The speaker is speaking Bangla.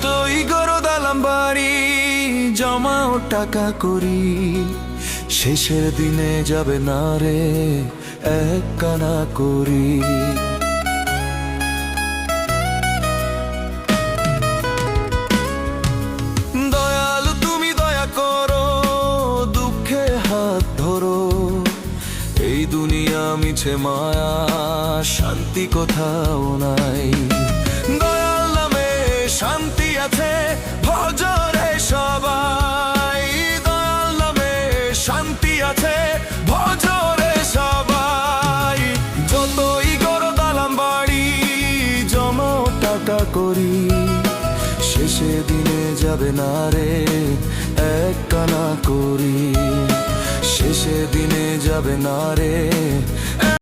যতই গড় দালাম বাড়ি, জমাও টাকা করি, শেষের দিনে যাবে না রে এক কানা করি। দয়ালু তুমি দয়া করো, দুঃখে হাত ধরো, এই দুনিয়া মিছে মায়া, শান্তি কোথাও নাই। দয়াল নামে শান্তি আছে, ভজরে সবাই। দয়াল নামে শান্তি আছে, ভজরে সবাই। যতই গড় দালাম বাড়ি, জমাও টাকা করি, শেষে দিনে যাবে না রে এক কানা করি। শেষে দিনে যাবে না রে